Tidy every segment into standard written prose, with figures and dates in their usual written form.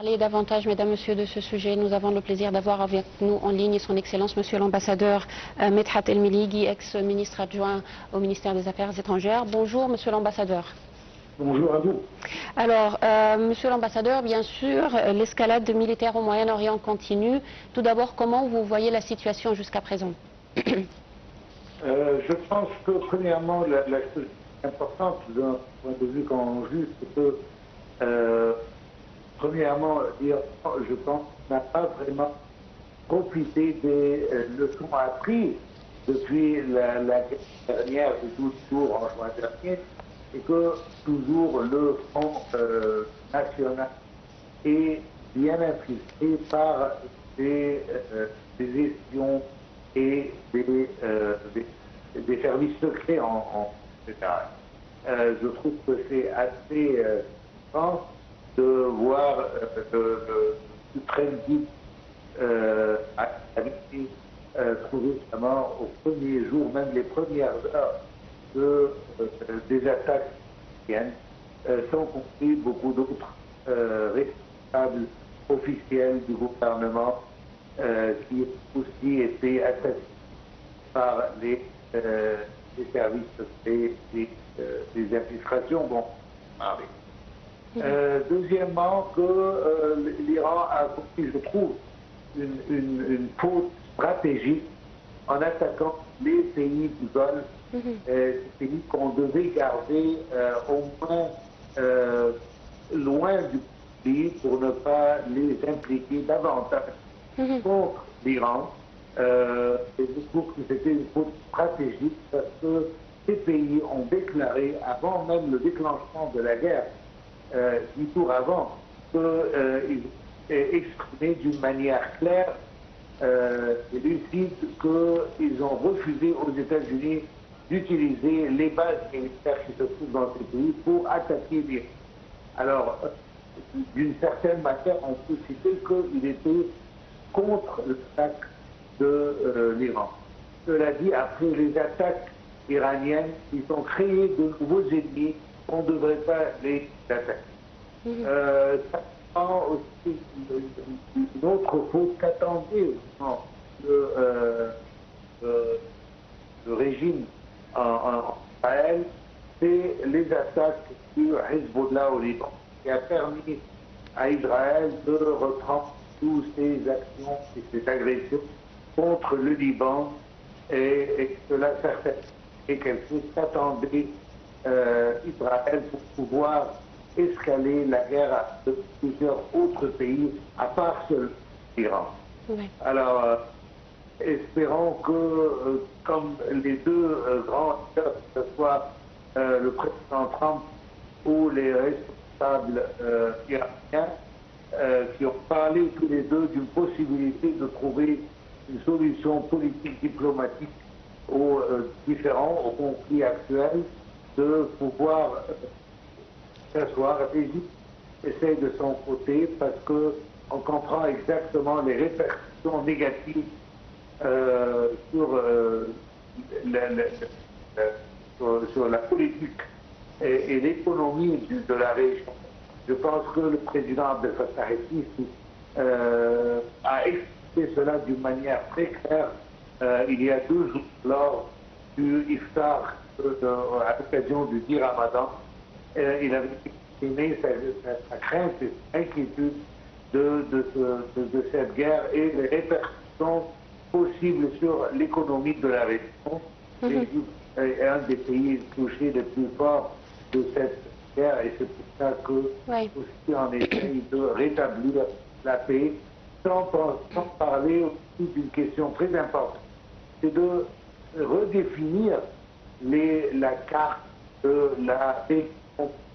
Parler davantage, mesdames, messieurs, de ce sujet. Nous avons le plaisir d'avoir avec nous en ligne son Excellence, monsieur l'ambassadeur Medhat El-Melighi, ex-ministre adjoint au ministère des Affaires étrangères. Bonjour, monsieur l'ambassadeur. Bonjour à vous. Alors, monsieur l'ambassadeur, bien sûr, l'escalade militaire au Moyen-Orient continue. Tout d'abord, comment vous voyez la situation jusqu'à présent? Je pense que, premièrement, la chose importante d'un point de vue qu'on juge, c'est que, premièrement, je pense, n'a pas vraiment profité des leçons apprises depuis la guerre dernière de 12 jours en juin dernier, et que toujours le Front national est bien infiltré par des espions et des services secrets en général. Je trouve que c'est assez franc de voir le trendy trouvé notamment au premier jour, même les premières heures des attaques syriennes, sans compter beaucoup d'autres responsables officiels du gouvernement qui ont aussi été attaqués par les services secrets des infiltrations. Bon, parler. Deuxièmement, que l'Iran a compris, je trouve, une faute stratégique en attaquant les pays du Golfe, des pays qu'on devait garder au moins loin du pays pour ne pas les impliquer davantage contre l'Iran. Et je trouve que c'était une faute stratégique parce que ces pays ont déclaré, avant même le déclenchement de la guerre, 10 jours avant, qu'ils exprimaient d'une manière claire et lucide qu'ils ont refusé aux États-Unis d'utiliser les bases militaires qui se trouvent dans ces pays pour attaquer l'Iran. Alors, d'une certaine manière, on peut citer qu'il était contre l'attaque de l'Iran. Cela dit, après les attaques iraniennes, ils ont créé de nouveaux ennemis, on ne devrait pas les attaquer. Ça prend aussi une autre faute qu'attendait le régime en Israël, c'est les attaques sur Hezbollah au Liban, qui a permis à Israël de reprendre toutes ces actions et ces agressions contre le Liban, et cela certainement est quelque chose qu'attendait Israël pour pouvoir escaler la guerre de plusieurs autres pays, à part l'Iran. Oui. Alors, espérons que, comme les deux grands leaders, que ce soit le président Trump ou les responsables iraniens, qui ont parlé tous les deux d'une possibilité de trouver une solution politique diplomatique aux différents conflits actuels, de pouvoir s'asseoir. L'Égypte essaie de son côté parce qu'on comprend exactement les répercussions négatives sur la politique et l'économie de la région. Je pense que le président Abdel Fattah el-Sisi a expliqué cela d'une manière très claire il y a 2 jours lors du iftar à l'occasion du 10 Ramadan. Il avait exprimé sa crainte et sa inquiétude de cette guerre et les répercussions possibles sur l'économie de la région. L'Égypte est un des pays touchés les plus forts de cette guerre et c'est pour ça que aussi on essaye de rétablir la paix, sans parler aussi d'une question très importante, c'est de redéfinir la carte de la paix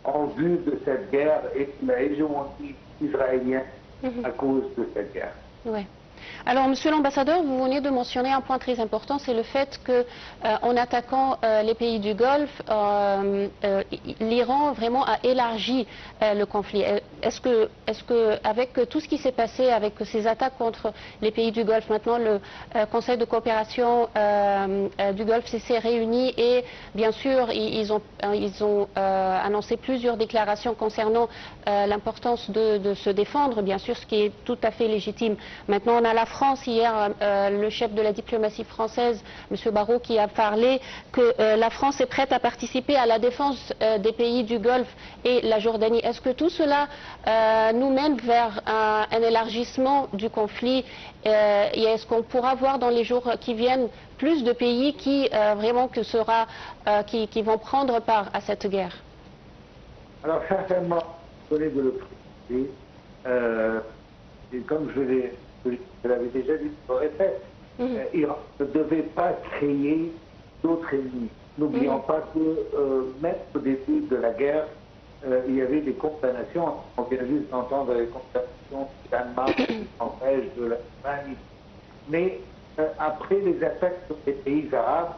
en vue de cette guerre et de la hégémonie israélienne à cause de cette guerre. Ouais. Alors, Monsieur l'ambassadeur, vous venez de mentionner un point très important, c'est le fait que, en attaquant les pays du Golfe, l'Iran vraiment a élargi le conflit. Est-ce que, avec tout ce qui s'est passé, avec ces attaques contre les pays du Golfe, maintenant le Conseil de coopération du Golfe s'est réuni et, bien sûr, ils ont annoncé plusieurs déclarations concernant l'importance de se défendre, bien sûr, ce qui est tout à fait légitime. Maintenant, on a la France, hier, le chef de la diplomatie française, M. Barrot, qui a parlé que la France est prête à participer à la défense des pays du Golfe et la Jordanie. Est-ce que tout cela nous mène vers un élargissement du conflit et est-ce qu'on pourra voir dans les jours qui viennent plus de pays qui vraiment qui vont prendre part à cette guerre? Alors certainement, je connais de le préciser, et comme je l'avais déjà dit, je le répète, Iran ne devait pas créer d'autres ennemis. N'oublions pas que même au début de la guerre, il y avait des condamnations. On vient juste d'entendre les condamnations du Danemark, du Norvège, de l'Allemagne. Mais après les attaques sur les pays arabes,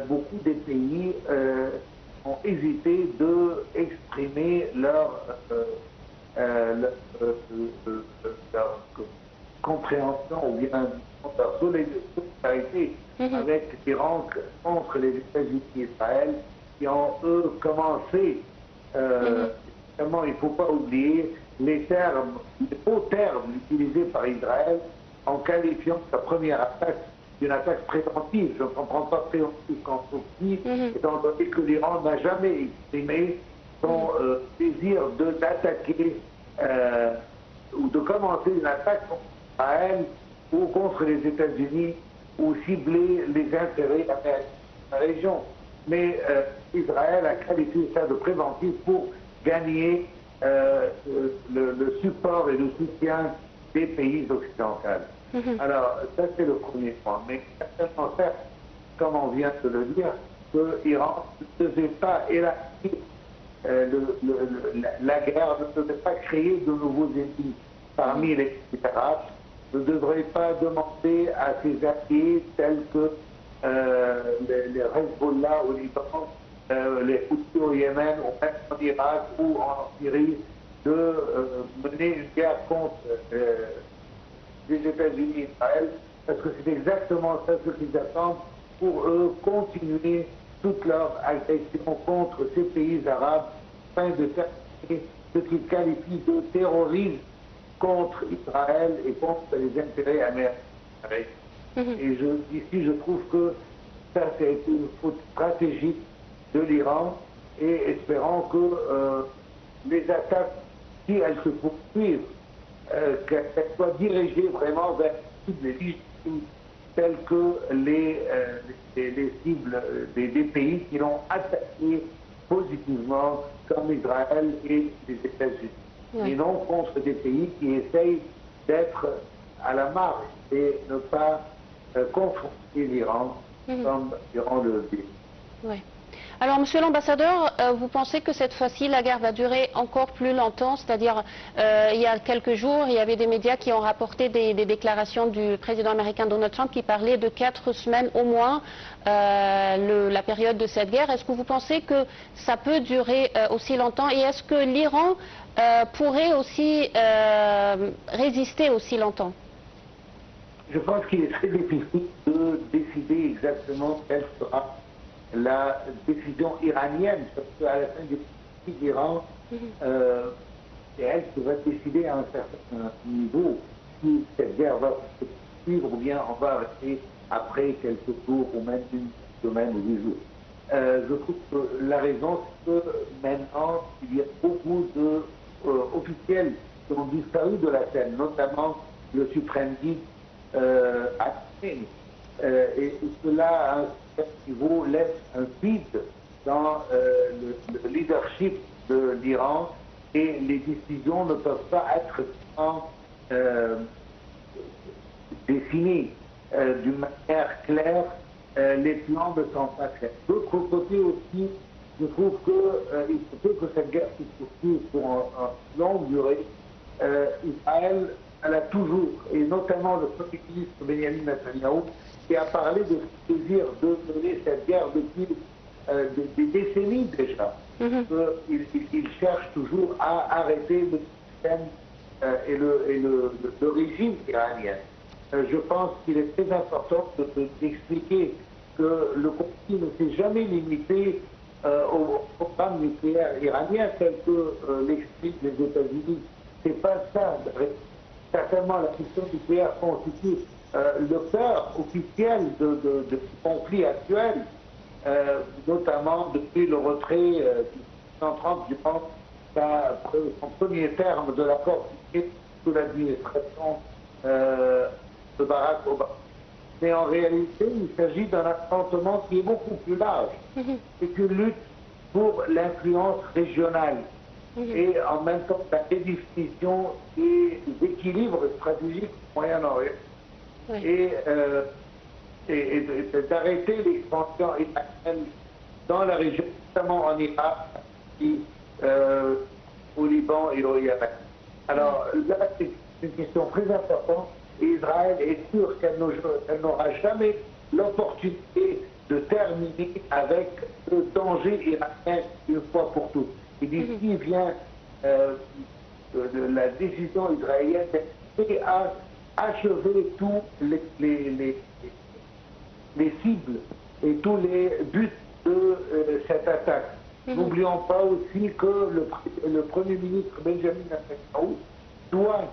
beaucoup des pays ont hésité d'exprimer leur compréhension ou bien leur solidarité avec l'Iran contre les États-Unis et Israël, qui ont, eux, commencé, évidemment, il ne faut pas oublier les beaux termes utilisés par Israël en qualifiant sa première attaque d'une attaque préventive. Je ne comprends pas préventive qu'en Turquie, étant donné que l'Iran n'a jamais exprimé son désir d'attaquer ou de commencer une attaque contre Israël ou contre les États-Unis ou cibler les intérêts américains de la région. Mais Israël a qualifié ça de préventif pour gagner le support et le soutien des pays occidentaux. Alors, ça c'est le premier point. Mais certainement, comme on vient de le dire, que l'Iran ne devait pas élargir la guerre, ne devait pas créer de nouveaux ennemis parmi les pays arabes, ne devrait pas demander à ses alliés tels que les Hezbollah au Liban, les Houthis au Yémen, ou même en Irak ou en Syrie, de mener une guerre contre les États-Unis et Israël, parce que c'est exactement ça ce qu'ils attendent pour eux continuer toute leur agression contre ces pays arabes, afin de terminer ce qu'ils qualifient de terrorisme contre Israël et contre les intérêts américains. Et ici, je trouve que ça, c'est une faute stratégique de l'Iran, et espérons que les attaques, si elles se poursuivent, qu'elles soient dirigées vraiment vers les cibles telles que les cibles des pays qui l'ont attaqué positivement, comme Israël et les États-Unis, et non contre des pays qui essayent d'être à la marge et ne pas confronter l'Iran comme l'Iran le dit. Oui. Alors, Monsieur l'ambassadeur, vous pensez que cette fois-ci, la guerre va durer encore plus longtemps? C'est-à-dire, il y a quelques jours, il y avait des médias qui ont rapporté des déclarations du président américain Donald Trump qui parlait de 4 semaines au moins, la période de cette guerre. Est-ce que vous pensez que ça peut durer aussi longtemps? Et est-ce que l'Iran pourrait aussi résister aussi longtemps? Je pense qu'il est très difficile de décider exactement quelle sera la décision iranienne, parce qu'à la fin du conflit, l'Iran, c'est elle qui va décider à un certain niveau si cette guerre va se poursuivre ou bien on va arrêter après quelques jours ou même une semaine ou 10 jours. Je trouve que la raison, c'est que maintenant, il y a beaucoup d'officiels qui ont disparu de la scène, notamment le suprême guide Haqani. Et cela, à un certain niveau, laisse un vide dans le leadership de l'Iran et les décisions ne peuvent pas être dessinées d'une manière claire. Les plans ne sont pas clairs. D'autre côté aussi, je trouve qu'il se peut que cette guerre se poursuive pour une longue durée. Israël elle a toujours, et notamment le Premier ministre Benjamin Netanyahu, qui a parlé de ce désir de mener cette guerre depuis des décennies déjà. Il cherche toujours à arrêter le système et le régime iranien. Je pense qu'il est très important d'expliquer que le conflit ne s'est jamais limité au programme nucléaire iranien tel que l'expliquent les États-Unis. C'est pas ça. Certainement, la question nucléaire constitue le cœur officiel du conflit actuel, notamment depuis le retrait du 130 du pense, son premier terme de l'accord sous l'administration de Barack Obama. Mais en réalité, il s'agit d'un affrontement qui est beaucoup plus large. C'est une lutte pour l'influence régionale et en même temps la redéfinition des équilibres stratégiques au Moyen-Orient et d'arrêter l'expansion iranienne dans la région, notamment en Irak, au Liban et au Yémen. Alors là, c'est une question très importante. Israël est sûr qu'elle n'aura jamais l'opportunité de terminer avec le danger iranien une fois pour toutes. Et d'ici vient la décision israélienne à achever tous les cibles et tous les buts de cette attaque. N'oublions pas aussi que le Premier ministre Benjamin Netanyahu doit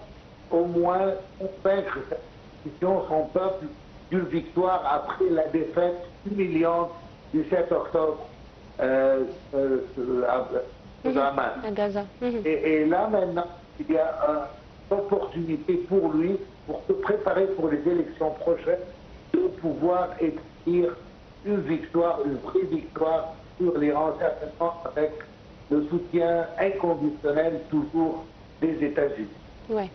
au moins convaincre son peuple d'une victoire après la défaite humiliante du 7 octobre à Hamas. À Gaza. Et là maintenant, il y a une opportunité pour lui, pour se préparer pour les élections prochaines, de pouvoir écrire une victoire, une vraie victoire sur l'Iran, certainement avec le soutien inconditionnel toujours des États-Unis. Ouais.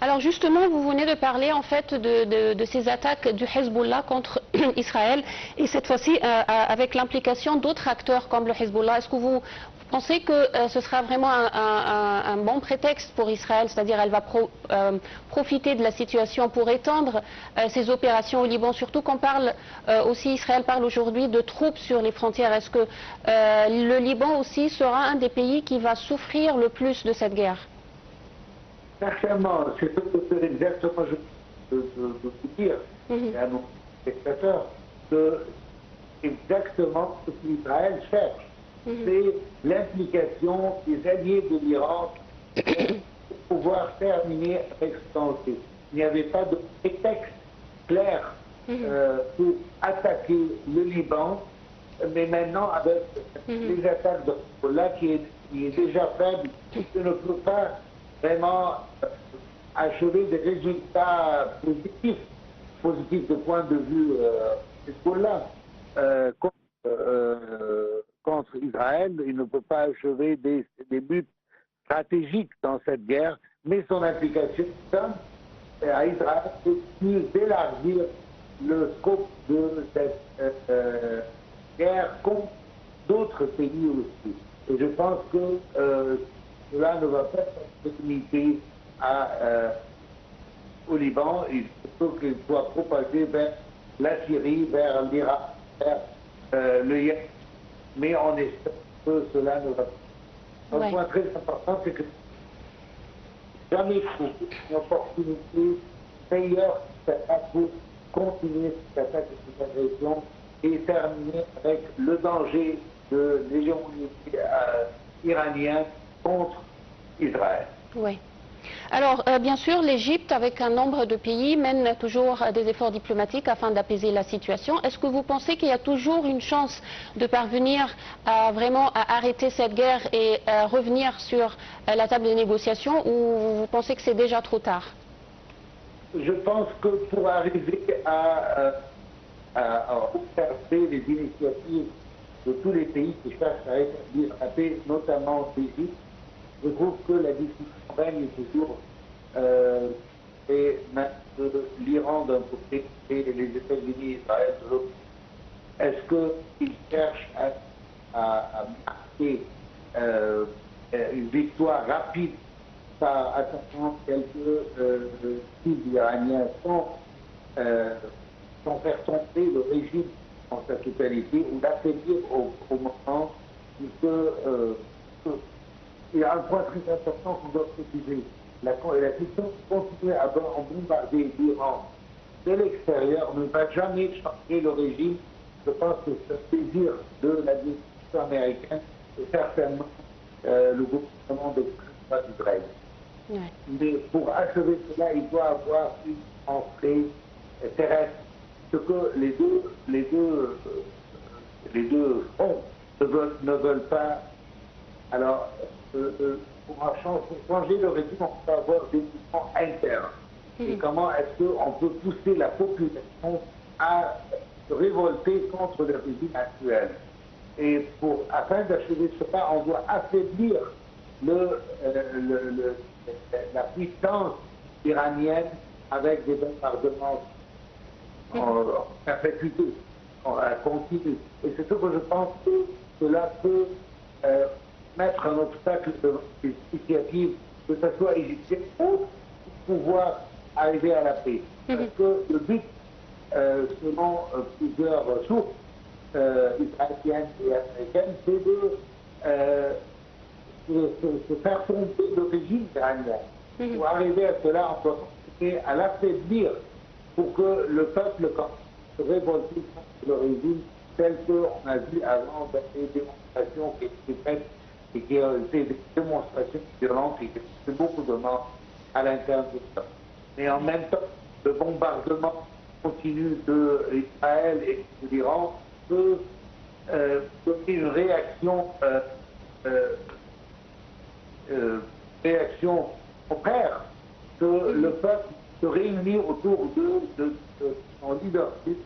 Alors justement, vous venez de parler en fait de ces attaques du Hezbollah contre Israël et cette fois-ci avec l'implication d'autres acteurs comme le Hezbollah. Est-ce que vous pensez que ce sera vraiment un bon prétexte pour Israël, c'est-à-dire elle va profiter de la situation pour étendre ses opérations au Liban, surtout qu'on parle aussi, Israël parle aujourd'hui de troupes sur les frontières. Est-ce que le Liban aussi sera un des pays qui va souffrir le plus de cette guerre? Certainement, c'est exactement, je vous dire, et à nos spectateurs, que exactement ce qu'Israël cherche. C'est l'implication des alliés de l'Iran pour pouvoir terminer avec ce danger. Il n'y avait pas de prétexte clair pour attaquer le Liban, mais maintenant avec les attaques de Hezbollah qui est déjà faible, je ne peux pas vraiment achever des résultats positifs de point de vue Hezbollah contre Israël. Il ne peut pas achever des buts stratégiques dans cette guerre, mais son implication donne à Israël d'élargir le scope de cette guerre contre d'autres pays aussi. Et je pense que cela ne va pas se limiter au Liban. Il faut qu'il soit propagé vers la Syrie, vers l'Irak, vers le Yémen. Mais on espère que cela ne va pas. Un point très important, c'est que jamais trouvé une opportunité meilleure pour continuer cette attaque et cette agression et terminer avec le danger de l'hégémonie iranienne contre Israël. Oui. Alors, bien sûr, l'Égypte, avec un nombre de pays, mène toujours des efforts diplomatiques afin d'apaiser la situation. Est-ce que vous pensez qu'il y a toujours une chance de parvenir vraiment à arrêter cette guerre et revenir sur la table des négociations, ou vous pensez que c'est déjà trop tard? Je pense que pour arriver à observer les initiatives de tous les pays qui cherchent à établir la paix, notamment l'Égypte, je trouve que la discussion règne toujours et l'Iran d'un côté et les États-Unis et Israël de l'autre. Est-ce qu'ils cherchent à marquer une victoire rapide par attaquant quelques cibles iraniens sans faire tomber le régime en sa totalité ou l'affaiblir au moment où il y a un point très important qu'on doit préciser. La question de continuer à bombarder l'Iran de l'extérieur ne va jamais changer le régime. Je pense que ce désir de l'administration américaine est certainement le gouvernement d'extrême d'Israël. Ouais. Mais pour achever cela, il doit avoir une entrée terrestre. Ce que les deux fronts ne veulent pas. Alors, pour changer le régime, on peut avoir des mouvements internes. Et comment est-ce qu'on peut pousser la population à se révolter contre le régime actuel? Et afin d'achever cela, on doit affaiblir la puissance iranienne avec des bombardements en perpétuité, en continu. Et c'est ce que je pense que cela peut mettre un obstacle devant les initiatives, que ce soit égyptienne ou pour pouvoir arriver à la paix. Parce que le but, selon plusieurs sources israéliennes et américaines, c'est de faire tomber le régime iranien. Pour arriver à cela, on doit continuer à l'affaiblir pour que le peuple se révolte contre le régime tel qu'on a vu avant des démonstrations qui étaient faites et qui ont été des démonstrations violentes et qui ont fait beaucoup de morts à l'intérieur du peuple. Mais en même temps, le bombardement continu d'Israël et de l'Iran peut donner une réaction contraire, que le peuple se réunit autour de son leadership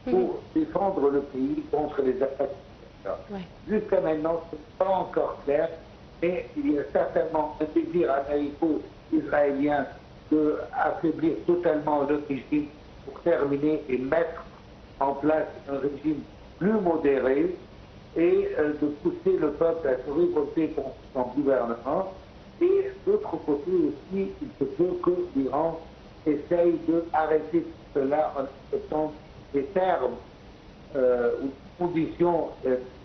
pour défendre le pays contre les attaques. Ouais. Jusqu'à maintenant, ce n'est pas encore clair, mais il y a certainement un désir américo-israélien d'affaiblir totalement le régime pour terminer et mettre en place un régime plus modéré et de pousser le peuple à se révolter contre son gouvernement. Et d'autre côté aussi, il se peut que l'Iran essaye d'arrêter tout cela en acceptant des termes ou conditions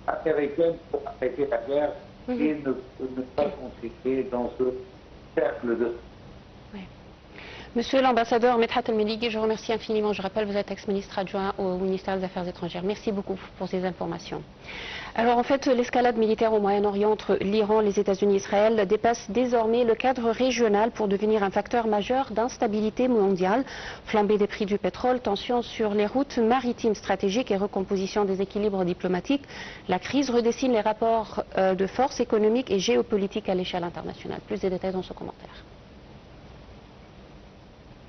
américaines pour arrêter la guerre et ne pas continuer dans ce cercle de... Monsieur l'ambassadeur Medhat El-Melighi, je vous remercie infiniment. Je rappelle, vous êtes ex-ministre adjoint au ministère des Affaires étrangères. Merci beaucoup pour ces informations. Alors en fait, l'escalade militaire au Moyen-Orient entre l'Iran, les États-Unis et Israël dépasse désormais le cadre régional pour devenir un facteur majeur d'instabilité mondiale. Flambée des prix du pétrole, tensions sur les routes maritimes stratégiques et recomposition des équilibres diplomatiques. La crise redessine les rapports de force économiques et géopolitiques à l'échelle internationale. Plus de détails dans ce commentaire.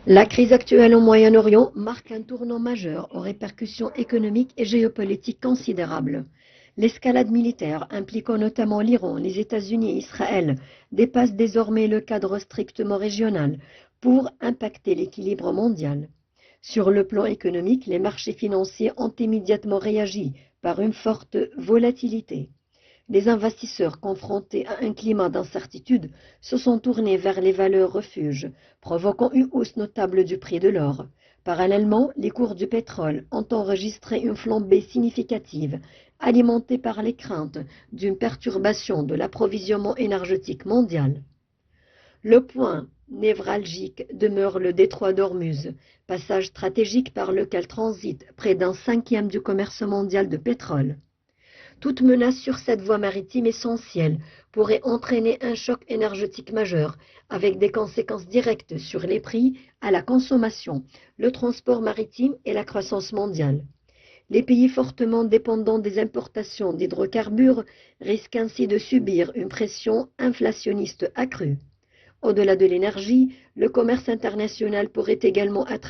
La crise actuelle au Moyen-Orient marque un tournant majeur aux répercussions économiques et géopolitiques considérables. L'escalade militaire impliquant notamment l'Iran, les États-Unis et Israël dépasse désormais le cadre strictement régional pour impacter l'équilibre mondial. Sur le plan économique, les marchés financiers ont immédiatement réagi par une forte volatilité. Les investisseurs confrontés à un climat d'incertitude se sont tournés vers les valeurs refuges, provoquant une hausse notable du prix de l'or. Parallèlement, les cours du pétrole ont enregistré une flambée significative, alimentée par les craintes d'une perturbation de l'approvisionnement énergétique mondial. Le point névralgique demeure le détroit d'Ormuz, passage stratégique par lequel transite près d'un cinquième du commerce mondial de pétrole. Toute menace sur cette voie maritime essentielle pourrait entraîner un choc énergétique majeur, avec des conséquences directes sur les prix, à la consommation, le transport maritime et la croissance mondiale. Les pays fortement dépendants des importations d'hydrocarbures risquent ainsi de subir une pression inflationniste accrue. Au-delà de l'énergie, le commerce international pourrait également être